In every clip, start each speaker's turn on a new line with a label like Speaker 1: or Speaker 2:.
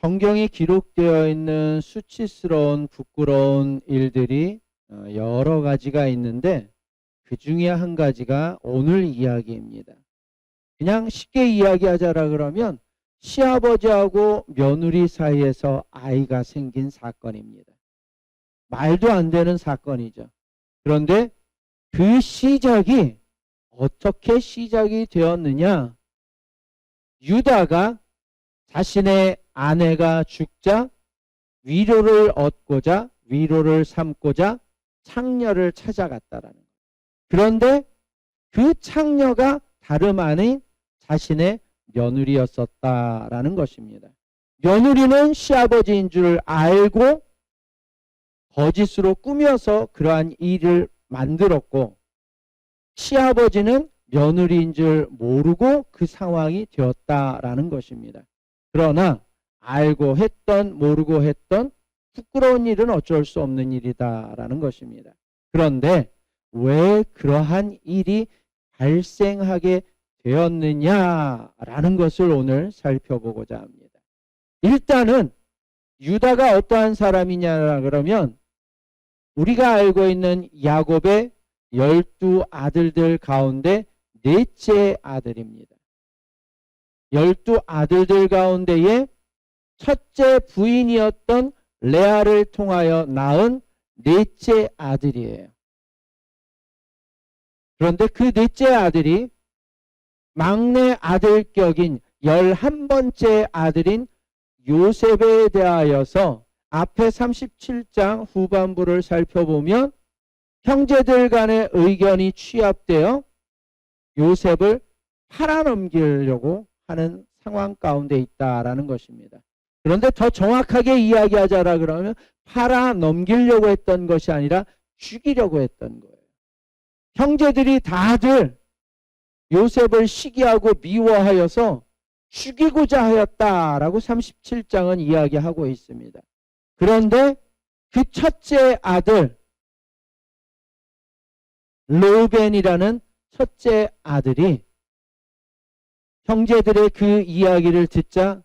Speaker 1: 성경에 기록되어 있는 수치스러운 부끄러운 일들이 여러 가지가 있는데 그 중에 한 가지가 오늘 이야기입니다. 그냥 쉽게 이야기하자라 그러면 시아버지하고 며느리 사이에서 아이가 생긴 사건입니다. 말도 안 되는 사건이죠. 그런데 그 시작이 어떻게 시작이 되었느냐? 유다가 자신의 아내가 죽자 위로를 얻고자 위로를 삼고자 창녀를 찾아갔다라는 거예요. 그런데 그 창녀가 다름 아닌 자신의 며느리였었다라는 것입니다. 며느리는 시아버지인 줄 알고 거짓으로 꾸며서 그러한 일을 만들었고, 시아버지는 며느리인 줄 모르고 그 상황이 되었다라는 것입니다. 그러나 알고 했던 모르고 했던 부끄러운 일은 어쩔 수 없는 일이다라는 것입니다. 그런데 왜 그러한 일이 발생하게 되었느냐라는 것을 오늘 살펴보고자 합니다. 일단은 유다가 어떠한 사람이냐 그러면 우리가 알고 있는 야곱의 12아들들 가운데 넷째 아들입니다. 12아들들 가운데에 첫째 부인이었던 레아를 통하여 낳은 넷째 아들이에요. 그런데 그 넷째 아들이 막내 아들격인 11번째 아들인 요셉에 대하여서 앞에 37장 후반부를 살펴보면 형제들 간의 의견이 취합되어 요셉을 팔아넘기려고 하는 상황 가운데 있다라는 것입니다. 그런데 더 정확하게 이야기하자라 그러면 팔아넘기려고 했던 것이 아니라 죽이려고 했던 거예요. 형제들이 다들 요셉을 시기하고 미워하여서 죽이고자 하였다라고 37장은 이야기하고 있습니다. 그런데 그 첫째 아들 르우벤이라는 첫째 아들이 형제들의 그 이야기를 듣자,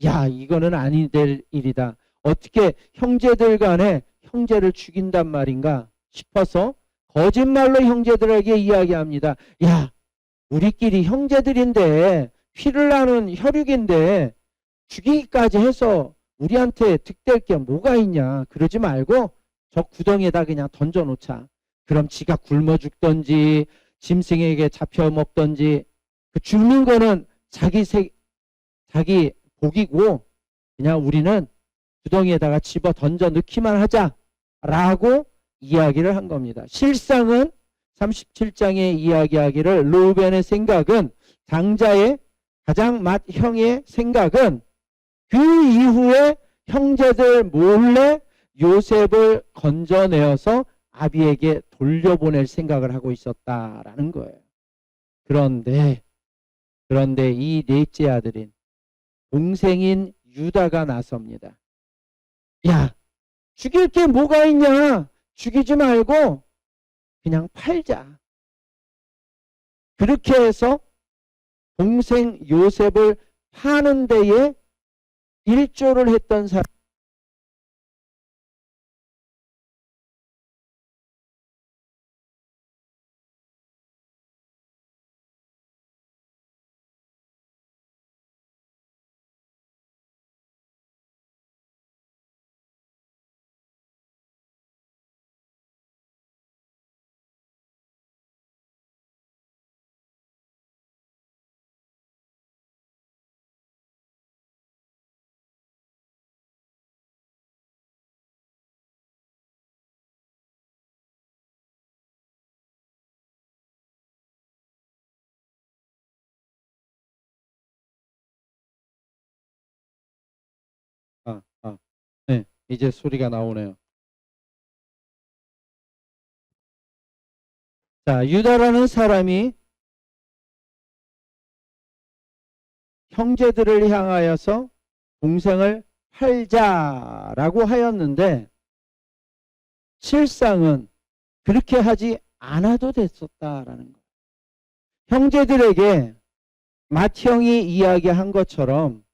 Speaker 1: 야, 이거는 아니 될 일이다. 어떻게 형제들 간에 형제를 죽인단 말인가 싶어서 거짓말로 형제들에게 이야기합니다. 야, 우리끼리 형제들인데 피를 나눈 혈육인데 죽이기까지 해서 우리한테 득될 게 뭐가 있냐. 그러지 말고 저 구덩이에다 그냥 던져놓자. 그럼 지가 굶어 죽던지 짐승에게 잡혀 먹던지 그 죽는 거는 자기 복이고 그냥 우리는 구덩이에다가 집어 던져 넣기만 하자라고 이야기를 한 겁니다. 실상은 37장에 이야기하기를 르우벤의 생각은, 장자의 가장 맏형의 생각은 그 이후에 형제들 몰래 요셉을 건져내어서 아비에게 돌려보낼 생각을 하고 있었다라는 거예요. 그런데 이 넷째 아들인 동생인 유다가 나섭니다. 야, 죽일 게 뭐가 있냐? 죽이지 말고 그냥 팔자. 그렇게 해서 동생 요셉을 파는 데에 일조를 했던 사람. 네, 이제 소리가 나오네요. 자, 유다라는 사람이 형제들을 향하여서 동생을 팔자라고 하였는데 실상은 그렇게 하지 않아도 됐었다라는 거예요. 형제들에게 맏형이 이야기한 것처럼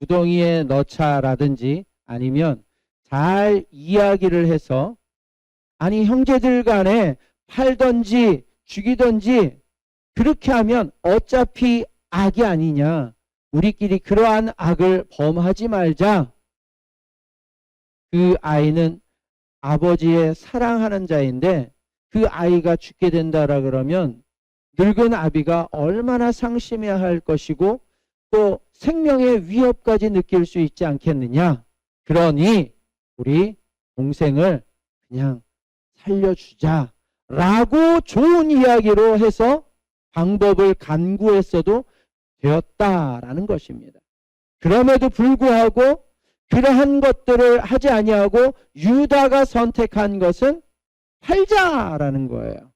Speaker 1: 구덩이에 넣자라든지 아니면 잘 이야기를 해서 아니 형제들 간에 팔던지 죽이던지 그렇게 하면 어차피 악이 아니냐. 우리끼리 그러한 악을 범하지 말자. 그 아이는 아버지의 사랑하는 자인데 그 아이가 죽게 된다라 그러면 늙은 아비가 얼마나 상심해야 할 것이고 또 생명의 위협까지 느낄 수 있지 않겠느냐. 그러니 우리 동생을 그냥 살려주자 라고 좋은 이야기로 해서 방법을 간구했어도 되었다라는 것입니다. 그럼에도 불구하고 그러한 것들을 하지 아니하고 유다가 선택한 것은 팔자라는 거예요.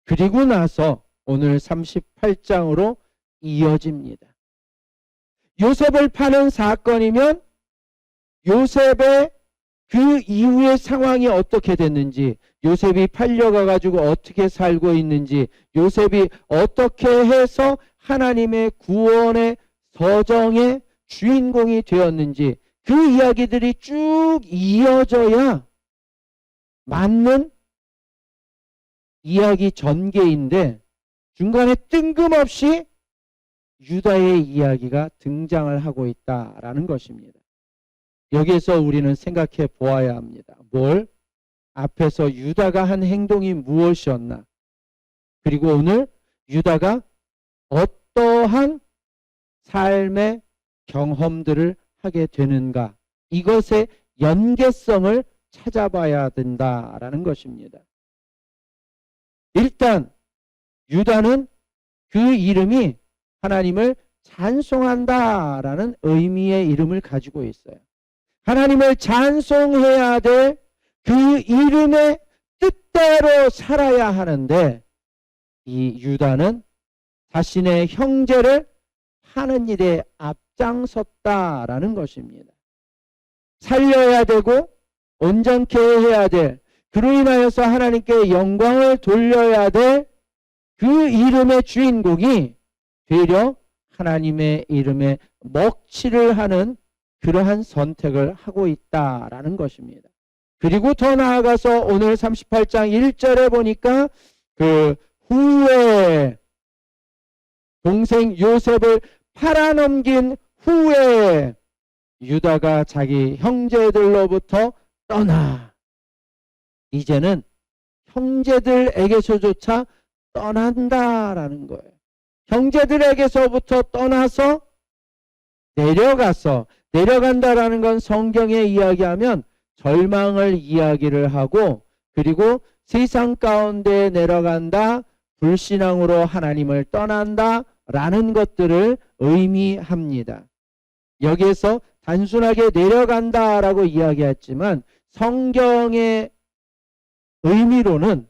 Speaker 1: 그리고 나서 오늘 38장으로 이어집니다. 요셉을 파는 사건이면 요셉의 그 이후의 상황이 어떻게 됐는지, 요셉이 팔려가 가지고 어떻게 살고 있는지, 요셉이 어떻게 해서 하나님의 구원의 서정의 주인공이 되었는지 그 이야기들이 쭉 이어져야 맞는 이야기 전개인데 중간에 뜬금없이 유다의 이야기가 등장을 하고 있다라는 것입니다. 여기에서 우리는 생각해 보아야 합니다. 뭘? 앞에서 유다가 한 행동이 무엇이었나? 그리고 오늘 유다가 어떠한 삶의 경험들을 하게 되는가? 이것의 연계성을 찾아봐야 된다라는 것입니다. 일단 유다는 그 이름이 하나님을 찬송한다라는 의미의 이름을 가지고 있어요. 하나님을 찬송해야 될 그 이름의 뜻대로 살아야 하는데 이 유다는 자신의 형제를 하는 일에 앞장섰다라는 것입니다. 살려야 되고 온전케 해야 될, 그로 인하여서 하나님께 영광을 돌려야 될 그 이름의 주인공이 되려 하나님의 이름에 먹칠을 하는 그러한 선택을 하고 있다라는 것입니다. 그리고 더 나아가서 오늘 38장 1절에 보니까 그 후에 동생 요셉을 팔아넘긴 후에 유다가 자기 형제들로부터 떠나 이제는 형제들에게서조차 떠난다라는 거예요. 형제들에게서부터 떠나서 내려간다라는 건 성경에 이야기하면 절망을 이야기를 하고 그리고 세상 가운데 내려간다, 불신앙으로 하나님을 떠난다 라는 것들을 의미합니다. 여기에서 단순하게 내려간다라고 이야기했지만 성경의 의미로는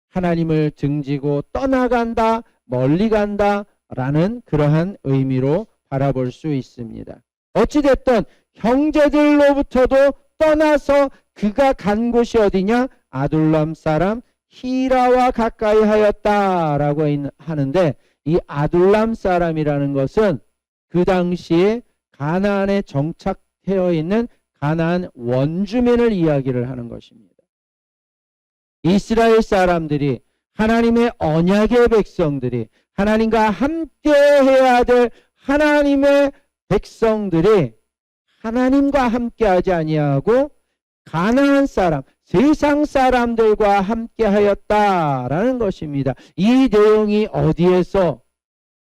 Speaker 1: 하나님을 등지고 떠나간다, 멀리 간다 라는 그러한 의미로 바라볼 수 있습니다. 어찌됐든 형제들로부터도 떠나서 그가 간 곳이 어디냐? 아둘람 사람 히라와 가까이 하였다라고 하는데 이 아둘람 사람이라는 것은 그 당시에 가나안에 정착되어 있는 가나안 원주민을 이야기를 하는 것입니다. 이스라엘 사람들이 하나님의 언약의 백성들이 하나님과 함께 해야 될 하나님의 백성들이 하나님과 함께 하지 아니하고 가나안 사람, 세상 사람들과 함께 하였다라는 것입니다. 이 내용이 어디에서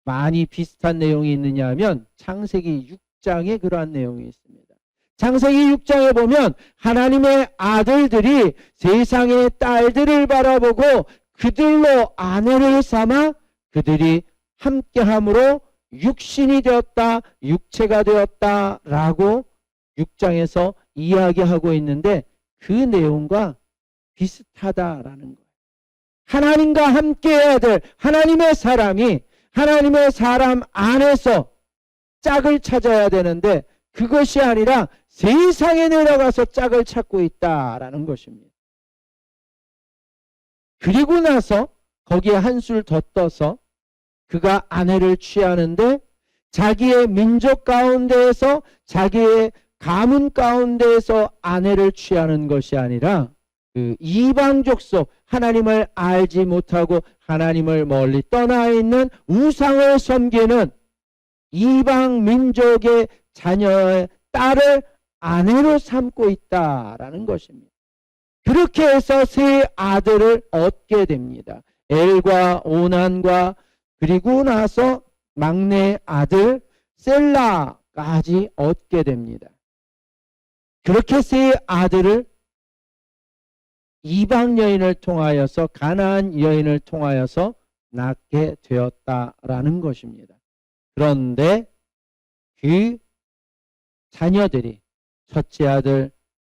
Speaker 1: 많이 비슷한 내용이 있느냐 하면 창세기 6장에 그러한 내용이 있습니다. 창세기 6장에 보면 하나님의 아들들이 세상의 딸들을 바라보고 그들로 아내를 삼아 그들이 함께함으로 육신이 되었다, 육체가 되었다라고 6장에서 이야기하고 있는데 그 내용과 비슷하다라는 거예요. 하나님과 함께해야 될 하나님의 사람이 하나님의 사람 안에서 짝을 찾아야 되는데 그것이 아니라 세상에 내려가서 짝을 찾고 있다라는 것입니다. 그리고 나서 거기에 한술 더 떠서 그가 아내를 취하는데 자기의 민족 가운데에서 자기의 가문 가운데에서 아내를 취하는 것이 아니라 그 이방 족속, 하나님을 알지 못하고 하나님을 멀리 떠나 있는 우상을 섬기는 이방 민족의 자녀의 딸을 아내로 삼고 있다라는 것입니다. 그렇게 해서 세 아들을 얻게 됩니다. 엘과 오난과 그리고 나서 막내 아들 셀라까지 얻게 됩니다. 그렇게 세 아들을 이방 여인을 통하여서 가나안 여인을 통하여서 낳게 되었다라는 것입니다. 그런데 그 자녀들이 첫째 아들,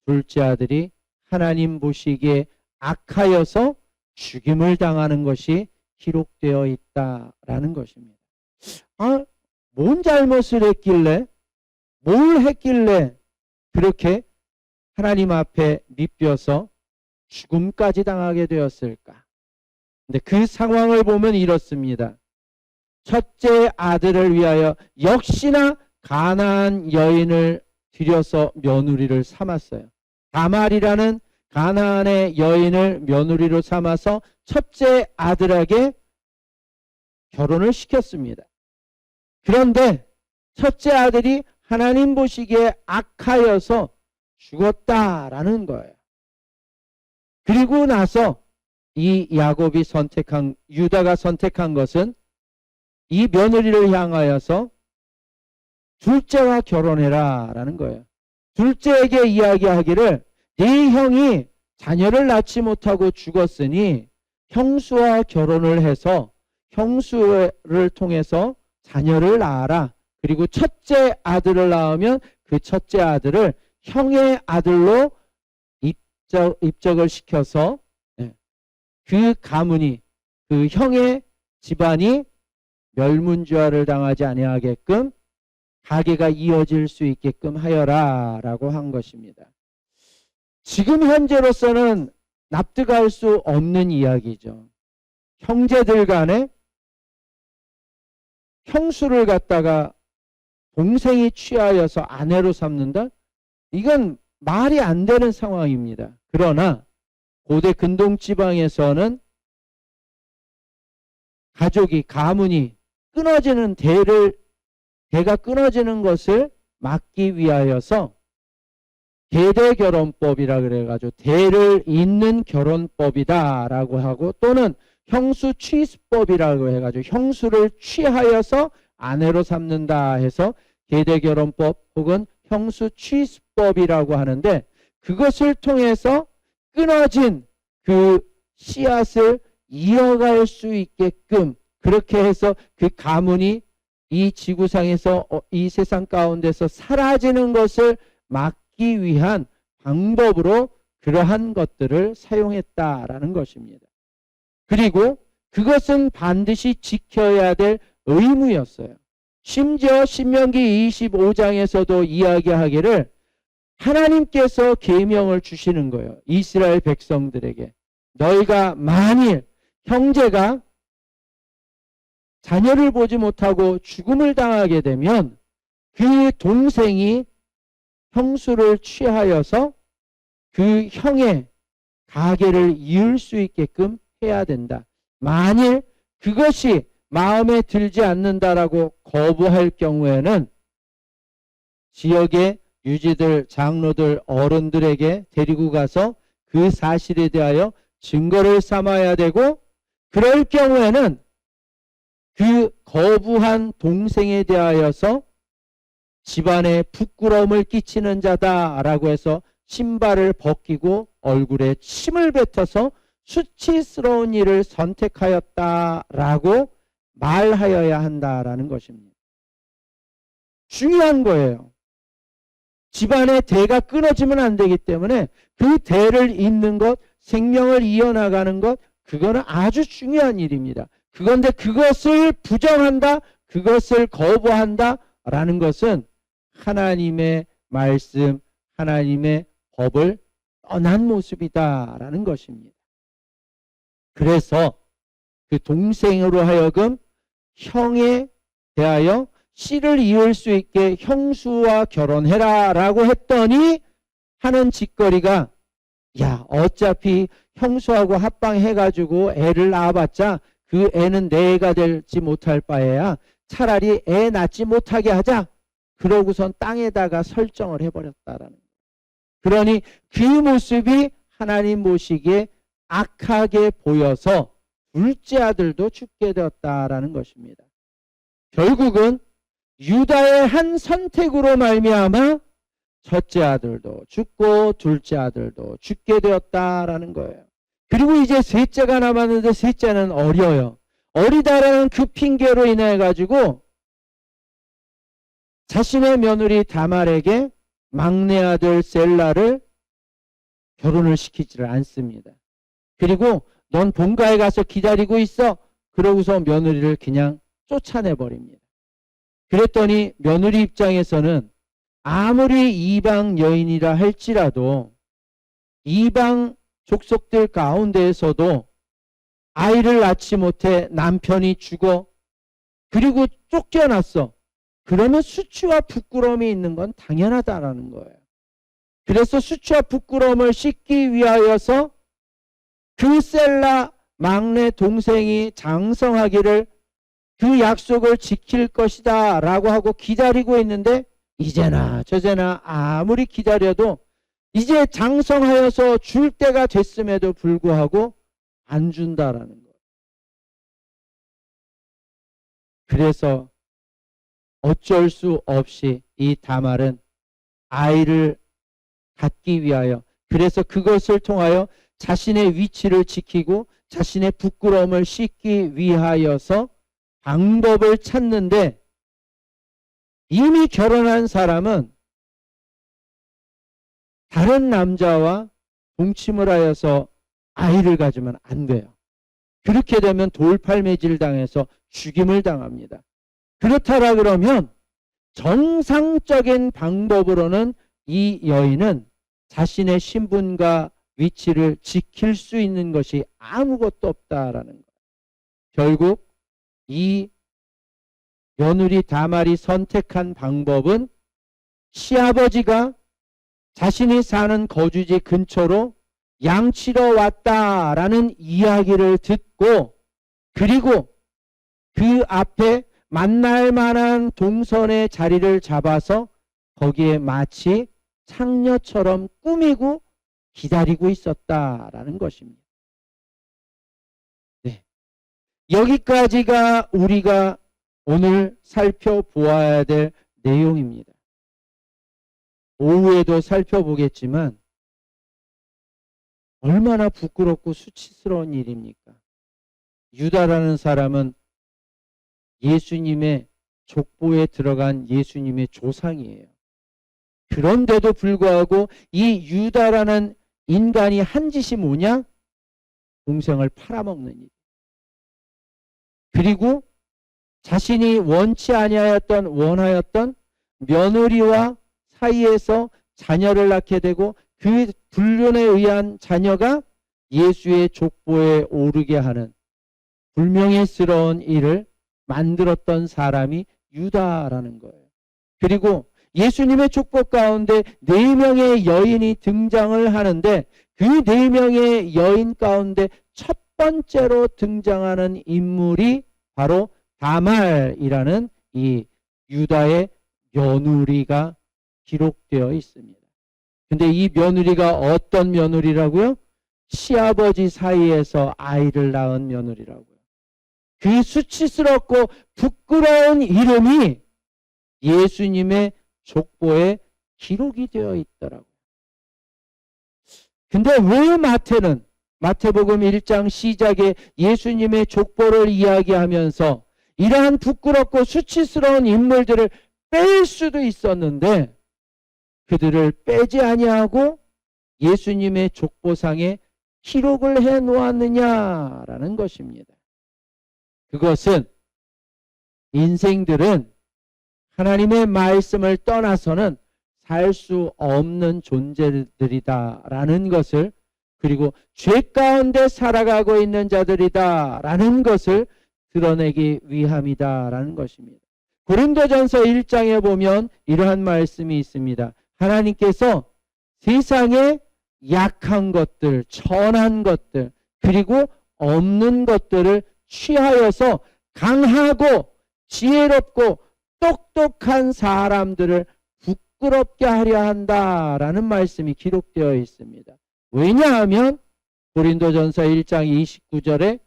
Speaker 1: 둘째 아들이 하나님 보시기에 악하여서 죽임을 당하는 것이 기록되어 있다라는 것입니다. 뭔 잘못을 했길래, 뭘 했길래 그렇게 하나님 앞에 밑벼서 죽음까지 당하게 되었을까? 근데 그 상황을 보면 이렇습니다. 첫째 아들을 위하여 역시나 가나안 여인을 들여서 며느리를 삼았어요. 다말이라는 가나안의 여인을 며느리로 삼아서 첫째 아들에게 결혼을 시켰습니다. 그런데 첫째 아들이 하나님 보시기에 악하여서 죽었다라는 거예요. 그리고 나서 이 야곱이 선택한, 유다가 선택한 것은 이 며느리를 향하여서 둘째와 결혼해라 라는 거예요. 둘째에게 이야기하기를 네 형이 자녀를 낳지 못하고 죽었으니 형수와 결혼을 해서 형수를 통해서 자녀를 낳아라. 그리고 첫째 아들을 낳으면 그 첫째 아들을 형의 아들로 입적을 시켜서 그 가문이, 그 형의 집안이 멸문죄화를 당하지 아니하게끔 가계가 이어질 수 있게끔 하여라 라고 한 것입니다. 지금 현재로서는 납득할 수 없는 이야기죠. 형제들 간에 형수를 갖다가 동생이 취하여서 아내로 삼는다? 이건 말이 안 되는 상황입니다. 그러나 고대 근동지방에서는 가족이, 가문이 끊어지는 대가 끊어지는 것을 막기 위하여서 대대결혼법이라 그래가지고 대를 잇는 결혼법이다라고 하고, 또는 형수 취습법이라고 해가지고 형수를 취하여서 아내로 삼는다 해서 대대결혼법 혹은 형수 취습법이라고 하는데, 그것을 통해서 끊어진 그 씨앗을 이어갈 수 있게끔 그렇게 해서 그 가문이 이 지구상에서 이 세상 가운데서 사라지는 것을 막기 위한 방법으로 그러한 것들을 사용했다라는 것입니다. 그리고 그것은 반드시 지켜야 될 의무였어요. 심지어 신명기 25장에서도 이야기하기를 하나님께서 계명을 주시는 거예요. 이스라엘 백성들에게. 너희가 만일 형제가 자녀를 보지 못하고 죽음을 당하게 되면 그 동생이 형수를 취하여서 그 형의 가계를 이을 수 있게끔 해야 된다. 만일 그것이 마음에 들지 않는다라고 거부할 경우에는 지역의 유지들, 장로들, 어른들에게 데리고 가서 그 사실에 대하여 증거를 삼아야 되고, 그럴 경우에는 그 거부한 동생에 대하여서 집안에 부끄러움을 끼치는 자다라고 해서 신발을 벗기고 얼굴에 침을 뱉어서 수치스러운 일을 선택하였다라고 말하여야 한다라는 것입니다. 중요한 거예요. 집안의 대가 끊어지면 안 되기 때문에 그 대를 잇는 것, 생명을 이어나가는 것, 그거는 아주 중요한 일입니다. 그런데 그것을 부정한다, 그것을 거부한다 라는 것은 하나님의 말씀, 하나님의 법을 떠난 모습이다라는 것입니다. 그래서 그 동생으로 하여금 형에 대하여 씨를 이을 수 있게 형수와 결혼해라 라고 했더니 하는 짓거리가, 야, 어차피 형수하고 합방해가지고 애를 낳아봤자 그 애는 내 애가 될지 못할 바에야 차라리 애 낳지 못하게 하자. 그러고선 땅에다가 설정을 해버렸다라는 거예요. 그러니 그 모습이 하나님 보시기에 악하게 보여서 둘째 아들도 죽게 되었다라는 것입니다. 결국은 유다의 한 선택으로 말미암아 첫째 아들도 죽고 둘째 아들도 죽게 되었다라는 거예요. 그리고 이제 셋째가 남았는데 셋째는 어려요. 어리다라는 그 핑계로 인해 가지고 자신의 며느리 다말에게 막내 아들 셀라를 결혼을 시키지를 않습니다. 그리고 넌 본가에 가서 기다리고 있어. 그러고서 며느리를 그냥 쫓아내버립니다. 그랬더니 며느리 입장에서는 아무리 이방 여인이라 할지라도 이방 족속들 가운데에서도 아이를 낳지 못해 남편이 죽어 그리고 쫓겨났어. 그러면 수치와 부끄러움이 있는 건 당연하다라는 거예요. 그래서 수치와 부끄러움을 씻기 위하여서 그 셀라 막내 동생이 장성하기를 그 약속을 지킬 것이다 라고 하고 기다리고 있는데 이제나 저제나 아무리 기다려도 이제 장성하여서 줄 때가 됐음에도 불구하고 안 준다라는 거예요. 그래서 어쩔 수 없이 이 다말은 아이를 갖기 위하여, 그래서 그것을 통하여 자신의 위치를 지키고 자신의 부끄러움을 씻기 위하여서 방법을 찾는데, 이미 결혼한 사람은 다른 남자와 동침을 하여서 아이를 가지면 안 돼요. 그렇게 되면 돌팔매질 당해서 죽임을 당합니다. 그렇다라 그러면 정상적인 방법으로는 이 여인은 자신의 신분과 위치를 지킬 수 있는 것이 아무것도 없다라는 거예요. 결국 이 며느리 다말이 선택한 방법은 시아버지가 자신이 사는 거주지 근처로 양치러 왔다라는 이야기를 듣고, 그리고 그 앞에 만날 만한 동선의 자리를 잡아서 거기에 마치 창녀처럼 꾸미고 기다리고 있었다라는 것입니다. 네. 여기까지가 우리가 오늘 살펴보아야 될 내용입니다. 오후에도 살펴보겠지만 얼마나 부끄럽고 수치스러운 일입니까? 유다라는 사람은 예수님의 족보에 들어간 예수님의 조상이에요. 그런데도 불구하고 이 유다라는 인간이 한 짓이 뭐냐? 동생을 팔아먹는 일. 그리고 자신이 원하였던 며느리와 사이에서 자녀를 낳게 되고 그 불륜에 의한 자녀가 예수의 족보에 오르게 하는 불명예스러운 일을 만들었던 사람이 유다라는 거예요. 그리고 예수님의 족보 가운데 4명의 여인이 등장을 하는데 그 4명의 여인 가운데 첫 번째로 등장하는 인물이 바로 다말이라는 이 유다의 며느리가 기록되어 있습니다. 근데 이 며느리가 어떤 며느리라고요? 시아버지 사이에서 아이를 낳은 며느리라고요. 그 수치스럽고 부끄러운 이름이 예수님의 족보에 기록이 되어 있더라고요. 근데 왜 마태복음 1장 시작에 예수님의 족보를 이야기하면서 이러한 부끄럽고 수치스러운 인물들을 뺄 수도 있었는데 그들을 빼지 아니하고 예수님의 족보상에 기록을 해 놓았느냐라는 것입니다. 그것은 인생들은 하나님의 말씀을 떠나서는 살 수 없는 존재들이다라는 것을, 그리고 죄 가운데 살아가고 있는 자들이다라는 것을 드러내기 위함이다라는 것입니다. 고린도전서 1장에 보면 이러한 말씀이 있습니다. 하나님께서 세상의 약한 것들, 천한 것들, 그리고 없는 것들을 취하여서 강하고 지혜롭고 똑똑한 사람들을 부끄럽게 하려 한다라는 말씀이 기록되어 있습니다. 왜냐하면 고린도전서 1장 29절에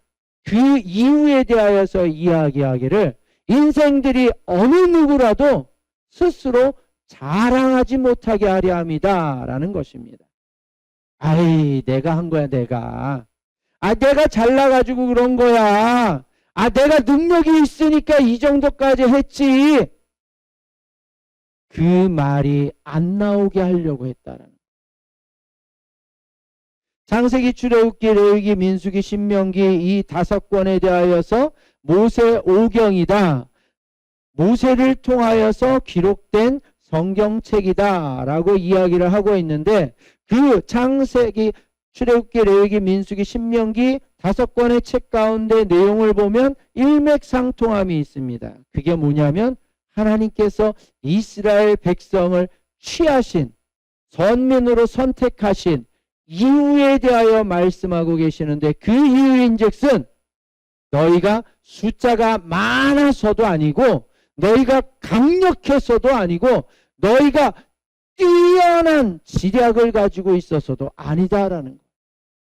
Speaker 1: 그 이유에 대하여서 이야기하기를 인생들이 어느 누구라도 스스로 자랑하지 못하게 하려 함이다 라는 것입니다. 아이, 내가 한 거야, 내가. 내가 잘나가지고 그런 거야. 내가 능력이 있으니까 이 정도까지 했지. 그 말이 안 나오게 하려고 했다라는 거예요. 창세기, 출애굽기, 레위기, 민수기, 신명기 이 5권에 대하여서 모세 오경이다. 모세를 통하여서 기록된 성경책이다 라고 이야기를 하고 있는데, 그 창세기, 출애굽기, 레위기, 민수기, 신명기 5권의 책 가운데 내용을 보면 일맥상통함이 있습니다. 그게 뭐냐면 하나님께서 이스라엘 백성을 취하신, 선민으로 선택하신 이유에 대하여 말씀하고 계시는데, 그 이유인즉슨 너희가 숫자가 많아서도 아니고, 너희가 강력해서도 아니고, 너희가 뛰어난 지략을 가지고 있어서도 아니다라는 거예요.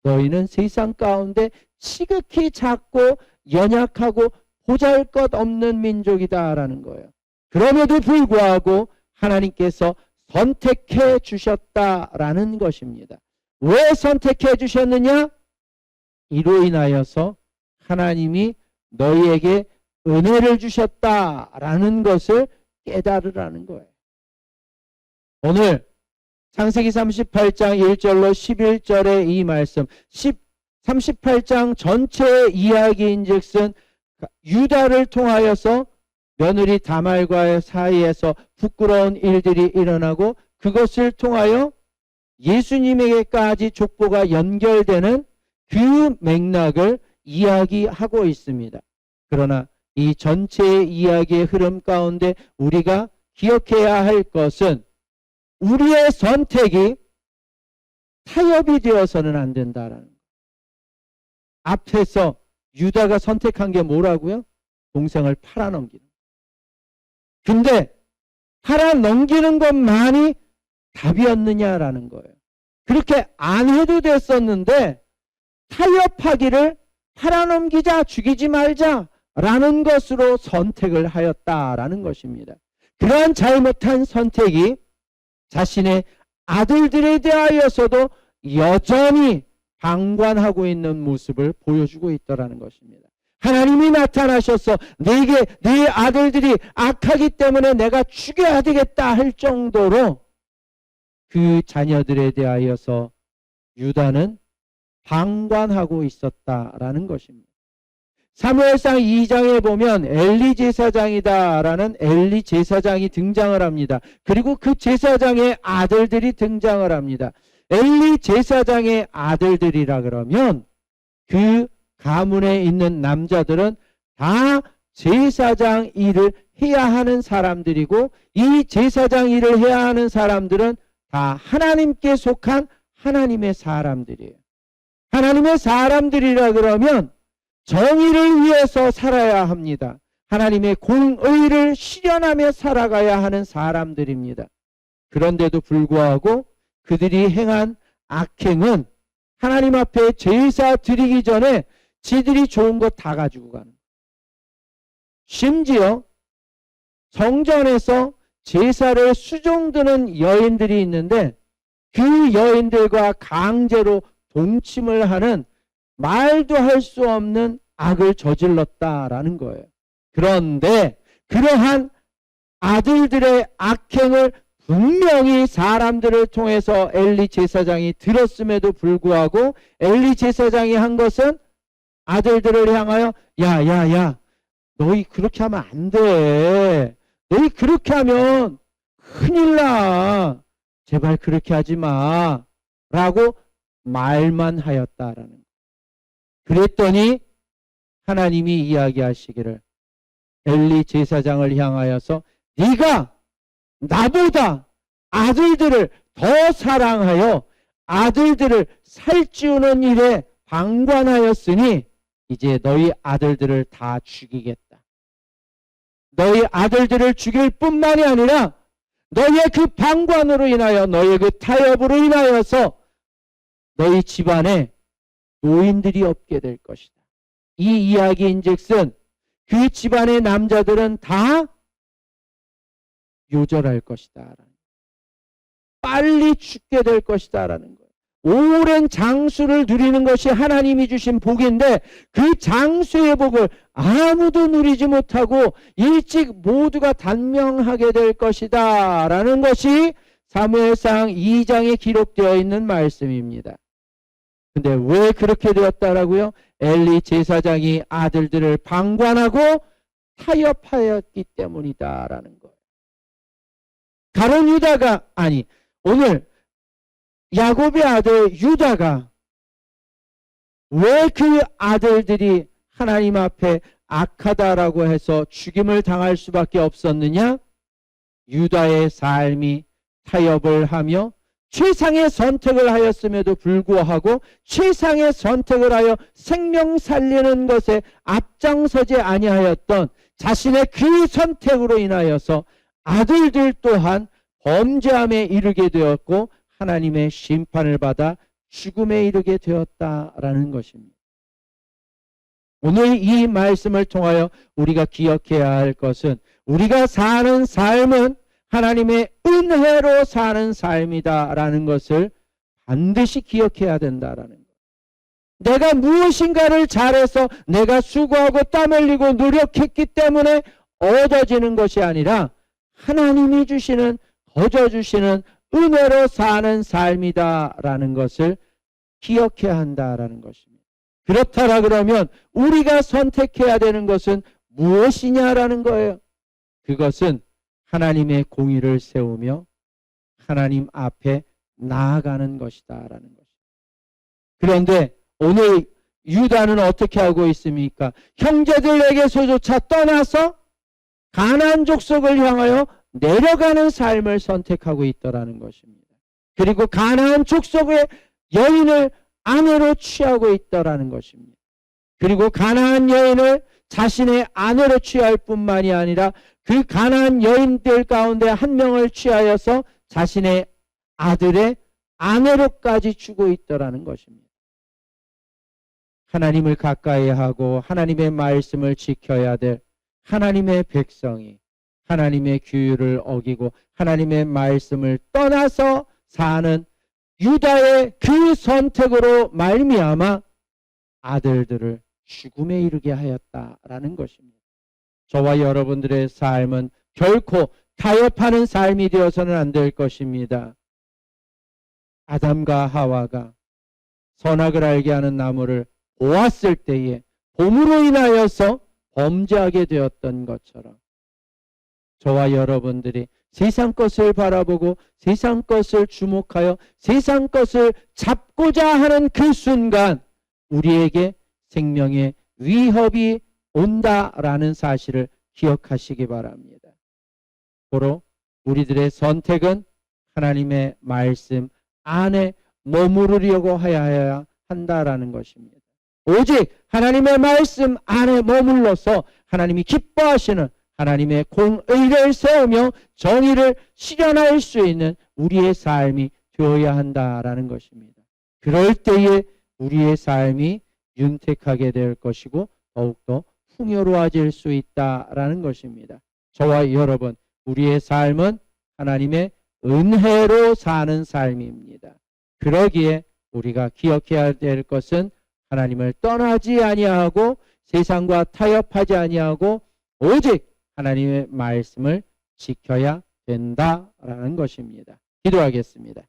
Speaker 1: 너희는 세상 가운데 지극히 작고 연약하고 보잘것없는 민족이다라는 거예요. 그럼에도 불구하고 하나님께서 선택해 주셨다라는 것입니다. 왜 선택해 주셨느냐? 이로 인하여서 하나님이 너희에게 은혜를 주셨다라는 것을 깨달으라는 거예요. 오늘 창세기 38장 1절로 11절의 이 말씀, 38장 전체의 이야기인즉슨 유다를 통하여서 며느리 다말과의 사이에서 부끄러운 일들이 일어나고, 그것을 통하여 예수님에게까지 족보가 연결되는 그 맥락을 이야기하고 있습니다. 그러나 이 전체의 이야기의 흐름 가운데 우리가 기억해야 할 것은, 우리의 선택이 타협이 되어서는 안 된다라는 거예요. 앞에서 유다가 선택한 게 뭐라고요? 동생을 팔아넘기는. 근데 팔아넘기는 것만이 답이었느냐라는 거예요. 그렇게 안 해도 됐었는데 타협하기를 팔아넘기자, 죽이지 말자 라는 것으로 선택을 하였다라는 것입니다. 그러한 잘못한 선택이 자신의 아들들에 대하여서도 여전히 방관하고 있는 모습을 보여주고 있더라는 것입니다. 하나님이 나타나셔서 내게 네 아들들이 악하기 때문에 내가 죽여야 되겠다 할 정도로 그 자녀들에 대하여서 유다는 방관하고 있었다라는 것입니다. 사무엘상 2장에 보면 엘리 제사장이다라는 엘리 제사장이 등장을 합니다. 그리고 그 제사장의 아들들이 등장을 합니다. 엘리 제사장의 아들들이라 그러면 그 가문에 있는 남자들은 다 제사장 일을 해야 하는 사람들이고, 이 제사장 일을 해야 하는 사람들은 다 하나님께 속한 하나님의 사람들이에요. 하나님의 사람들이라 그러면 정의를 위해서 살아야 합니다. 하나님의 공의를 실현하며 살아가야 하는 사람들입니다. 그런데도 불구하고 그들이 행한 악행은 하나님 앞에 제사 드리기 전에 지들이 좋은 거 다 가지고 가는 거예요. 심지어 성전에서 제사를 수종드는 여인들이 있는데 그 여인들과 강제로 동침을 하는 말도 할 수 없는 악을 저질렀다라는 거예요. 그런데 그러한 아들들의 악행을 분명히 사람들을 통해서 엘리 제사장이 들었음에도 불구하고 엘리 제사장이 한 것은 아들들을 향하여 야 너희 그렇게 하면 안 돼. 너희 그렇게 하면 큰일 나. 제발 그렇게 하지 마. 라고 말만 하였다라는 거예요. 그랬더니 하나님이 이야기하시기를 엘리 제사장을 향하여서 네가 나보다 아들들을 더 사랑하여 아들들을 살찌우는 일에 방관하였으니 이제 너희 아들들을 다 죽이겠다. 너희 아들들을 죽일 뿐만이 아니라 너희의 그 방관으로 인하여 너희의 그 타협으로 인하여서 너희 집안에 노인들이 없게 될 것이다. 이 이야기인즉슨 그 집안의 남자들은 다 요절할 것이다. 빨리 죽게 될 것이다 라는 거예요. 오랜 장수를 누리는 것이 하나님이 주신 복인데 그 장수의 복을 아무도 누리지 못하고 일찍 모두가 단명하게 될 것이다 라는 것이 사무엘상 2장에 기록되어 있는 말씀입니다. 근데 왜 그렇게 되었다라고요? 엘리 제사장이 아들들을 방관하고 타협하였기 때문이다라는 거예요. 가론 유다가 오늘 야곱의 아들 유다가 왜 그 아들들이 하나님 앞에 악하다라고 해서 죽임을 당할 수밖에 없었느냐? 유다의 삶이 타협을 하며 최상의 선택을 하였음에도 불구하고 최상의 선택을 하여 생명 살리는 것에 앞장서지 아니하였던 자신의 그 선택으로 인하여서 아들들 또한 범죄함에 이르게 되었고 하나님의 심판을 받아 죽음에 이르게 되었다라는 것입니다. 오늘 이 말씀을 통하여 우리가 기억해야 할 것은 우리가 사는 삶은 하나님의 은혜로 사는 삶이다라는 것을 반드시 기억해야 된다라는 거예요. 내가 무엇인가를 잘해서 내가 수고하고 땀 흘리고 노력했기 때문에 얻어지는 것이 아니라 하나님이 주시는 거저 주시는 은혜로 사는 삶이다라는 것을 기억해야 한다라는 것입니다. 그렇다라 그러면 우리가 선택해야 되는 것은 무엇이냐라는 거예요. 그것은 하나님의 공의를 세우며 하나님 앞에 나아가는 것이다라는 것입니다. 그런데 오늘 유다는 어떻게 하고 있습니까? 형제들에게서조차 떠나서 가나안 족속을 향하여 내려가는 삶을 선택하고 있더라는 것입니다. 그리고 가나안 족속의 여인을 아내로 취하고 있더라는 것입니다. 그리고 가나안 여인을 자신의 아내로 취할 뿐만이 아니라 그 가나안 여인들 가운데 한 명을 취하여서 자신의 아들의 아내로까지 주고 있더라는 것입니다. 하나님을 가까이 하고 하나님의 말씀을 지켜야 될 하나님의 백성이 하나님의 규율을 어기고 하나님의 말씀을 떠나서 사는 유다의 그 선택으로 말미암아 아들들을 죽음에 이르게 하였다라는 것입니다. 저와 여러분들의 삶은 결코 타협하는 삶이 되어서는 안 될 것입니다. 아담과 하와가 선악을 알게 하는 나무를 보았을 때에 봄으로 인하여서 범죄하게 되었던 것처럼 저와 여러분들이 세상 것을 바라보고 세상 것을 주목하여 세상 것을 잡고자 하는 그 순간 우리에게 생명의 위협이 온다라는 사실을 기억하시기 바랍니다. 고로 우리들의 선택은 하나님의 말씀 안에 머무르려고 하여야 한다라는 것입니다. 오직 하나님의 말씀 안에 머물러서 하나님이 기뻐하시는 하나님의 공의를 세우며 정의를 실현할 수 있는 우리의 삶이 되어야 한다라는 것입니다. 그럴 때에 우리의 삶이 윤택하게 될 것이고 더욱더 풍요로워질 수 있다라는 것입니다. 저와 여러분, 우리의 삶은 하나님의 은혜로 사는 삶입니다. 그러기에 우리가 기억해야 될 것은 하나님을 떠나지 아니하고 세상과 타협하지 아니하고 오직 하나님의 말씀을 지켜야 된다라는 것입니다. 기도하겠습니다.